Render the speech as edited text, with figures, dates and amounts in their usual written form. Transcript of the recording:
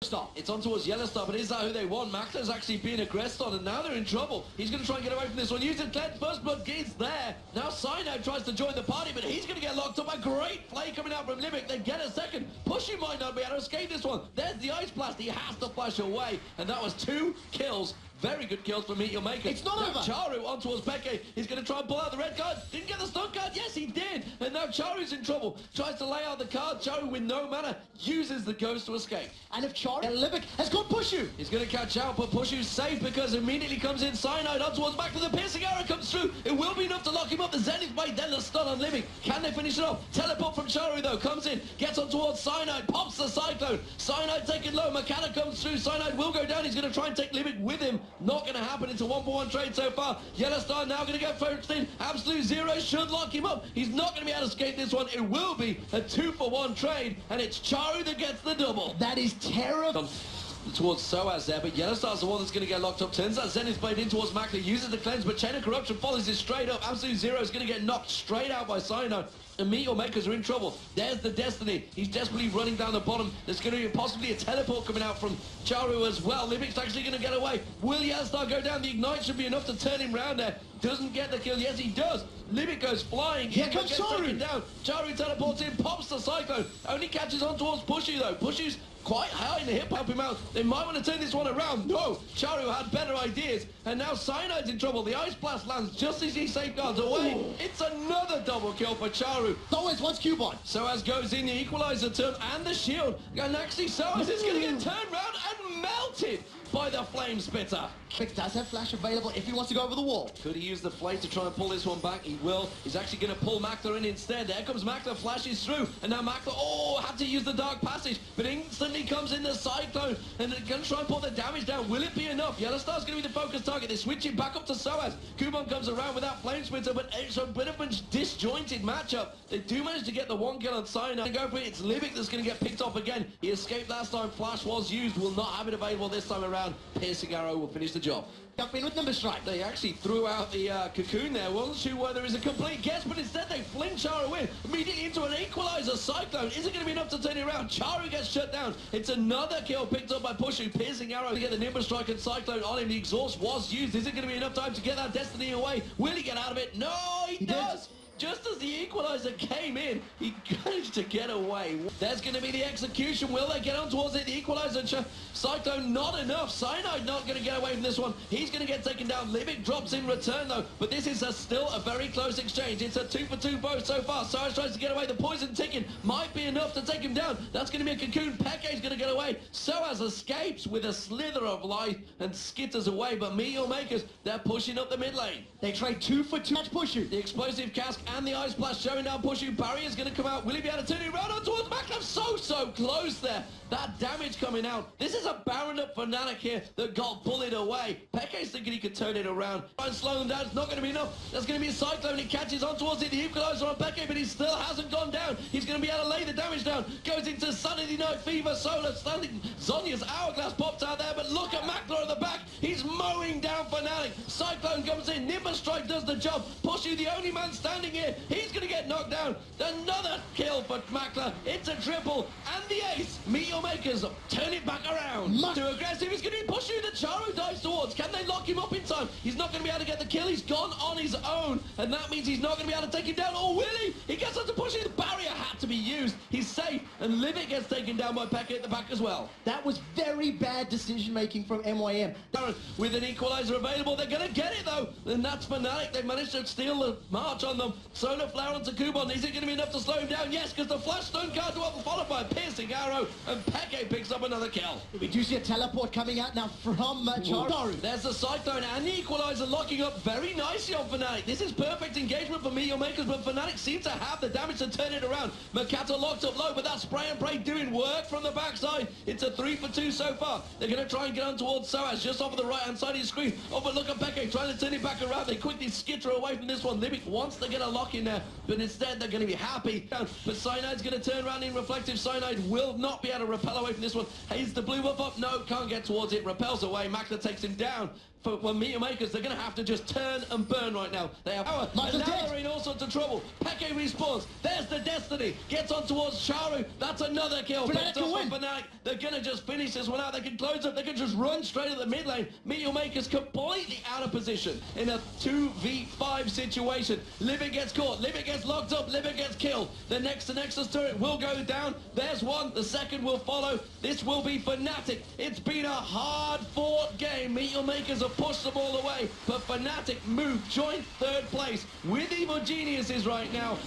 Star. It's on towards Yellow Star, but is that who they want? Makler's actually being aggressed on, and now they're in trouble. He's going to try and get away from this one. Using Cleanse, First Blood Gates there. Now Cyanide tries to join the party, but he's going to get locked up. A great play coming out from Limik. They get a second. Pushy might not be able to escape this one. There's the Ice Blast. He has to flash away, and that was 2 kills. Very good kills from Meteor Maker. It's not over. Charu on towards Peke. He's going to try and pull out the red card. Didn't get the stun card. Yes, he did. And now Charu's in trouble. Tries to lay out the card. Charu with no mana uses the ghost to escape. And if Charu, Limik has got Pushu. He's going to catch out, but Pushu's safe because immediately comes in Cyanide on towards back to the piercing arrow comes through. It will be enough to lock him up. The Zenith Blade, then the stun on Limik. Can they finish it off? Teleport from Charu though. Comes in, gets on towards Cyanide, pops the Cyclone. Cyanide taken low. Makata comes through. Cyanide will go down. He's going to try and take Limik with him. Not going to happen. It's a 1-for-1 trade so far. Yellow Star now going to get first in. Absolute Zero should lock him up. He's not going to be able to escape this one. It will be a 2-for-1 trade, and it's Charu that gets the double. That is terrible. Towards Soaz there, but Yellow Star's the one that's going to get locked up. Turns that Zenith Blade in towards Makler, uses the cleanse, but Chain of Corruption follows it straight up. Absolute Zero is going to get knocked straight out by Cyanide. And Meteor Makers are in trouble. There's the Destiny. He's desperately running down the bottom. There's going to be possibly a teleport coming out from Charu as well. Limik's actually going to get away. Will Yellow Star go down? The Ignite should be enough to turn him round there. Doesn't get the kill. Yes, he does. Limik goes flying. Here comes Charu. Down. Charu teleports in, pops the Cyclone. Only catches on towards Pushy though. Pushy's quite high in the hip, help him out. They might want to turn this one around. No, Charu had better ideas. And now Cyanide's in trouble. The Ice Blast lands just as he safeguards away. It's another double kill for Charu. Soaz wants Cubone. Soaz goes in, the equalizer turn and the shield. And actually Soaz is going to get turned round and melted by the Flame Spitter. Vic does have Flash available if he wants to go over the wall. Could he use the Flame to try and pull this one back? He will. He's actually going to pull Makler in instead. There comes Makler, flashes through. And now Makler, had to use the Dark Passage. But instantly comes in the Cyclone. And they're going to try and pull the damage down. Will it be enough? Yellow Star's going to be the focus target. They switch it back up to Soaz. Cubone comes around without Flame Spitter, but it's a bit of a disjointed matchup. They do manage to get the 1 kill on Cyanide. They go for it. It's Limik that's going to get picked off again. He escaped last time. Flash was used. Will not have it available this time around. Piercing Arrow will finish the job. Up in with Number Strike. They actually threw out the cocoon there. Wasn't sure whether it's a complete guess, but instead they fling Charu in immediately into an equalizer Cyclone. Is it going to be enough to turn it around? Charu gets shut down. It's another kill picked up by Pushu. Piercing Arrow to get the Nimbus Strike and Cyclone on him. The exhaust was used. Is it going to be enough time to get that Destiny away? Will he get out of it? No, he does. Just as the equalizer came in, he managed to get away. There's going to be the execution. Will they get on towards it? The equalizer, Cyclone, not enough. Cyanide not going to get away from this one. He's going to get taken down. Limik drops in return, though. But this is still a very close exchange. It's a 2-for-2 both so far. Soaz tries to get away. The poison ticking might be enough to take him down. That's going to be a cocoon. Peke's going to get away. Soaz escapes with a slither of life and skitters away. But Meteor Makers, they're pushing up the mid lane. They trade 2 for 2. That's Pushu. The explosive cask and the Ice Blast showing down Pushu. Barrier's going to come out. Will he be able to turn it around on towards Makler? So close there. That damage coming out. This is a Baron up Fnatic here that got bullied away. Peke's thinking he could turn it around. Try and slow them down. It's not going to be enough. There's going to be a Cyclone. He catches on towards it. The equalizer on Peke, but he still hasn't gone down. He's going to be able to lay the damage down. Goes into Sunny Night Fever. Solar standing. Zhonya's Hourglass pops out there, but look at Makler at the back. He's mowing down Fnatic. Cyclone comes in. Nimbus Strike does the job. Pushu, the only man standing here. He's going to get knocked down. Another kill for Makler. It's a triple. And the ace. Meteor Makers turn it back around. Too aggressive. He's going to be Pushu that Charu dives towards. Can they lock him up in time? He's not going to be able to get the kill. He's gone on his own. And that means he's not going to be able to take him down. Or will he? He gets onto Pushu. The barrier had to be used. He's safe. And Limik gets taken down by Peke at the back as well. That was very bad decision making from MYM. With an equalizer available, they're going to get it though. And that's Fnatic. They've managed to steal the march on them. Solar Flower onto Cubone. Is it going to be enough to slow him down? Yes, because the Flash Stone card followed by a Piercing Arrow. And Peke picks up another kill. We do see a teleport coming out now from Charu. There's the Cyclone and the equalizer locking up very nicely on Fnatic. This is perfect engagement for Meteor Makers, but Fnatic seem to have the damage to turn it around. Makata locked up low, but that spray and pray doing work from the backside. It's a 3-for-2 so far. They're going to try and get on towards Soaz, just off of the right-hand side of the screen. Oh, but look at Peke trying to turn it back around. They quickly skitter away from this one. Limik wants to get a lock in there, but instead they're going to be happy. But Cyanide's going to turn around in reflective. Cyanide will not be able to repel away from this one. He's the blue buff up. No, can't get towards it. Repels away. Makler takes him down. for Meteor Makers, they're going to have to just turn and burn right now. They have power, Michael's and now dead. they're in all sorts of trouble. Peke respawns. There's the Destiny. Gets on towards Charu. That's another kill. Fnatic Picked can up win. from Fnatic. They're going to just finish this one out. They can close up. They can just run straight at the mid lane. Meteor Makers completely out of position in a 2v5 situation. Livik gets caught. Livik gets locked up. Livik gets killed. The next Nexus turret will go down. There's one. The second will follow. This will be Fnatic. It's been a hard-fought game. Meteor Makers have pushed them all away, but Fnatic move joint third place with Evil Geniuses right now.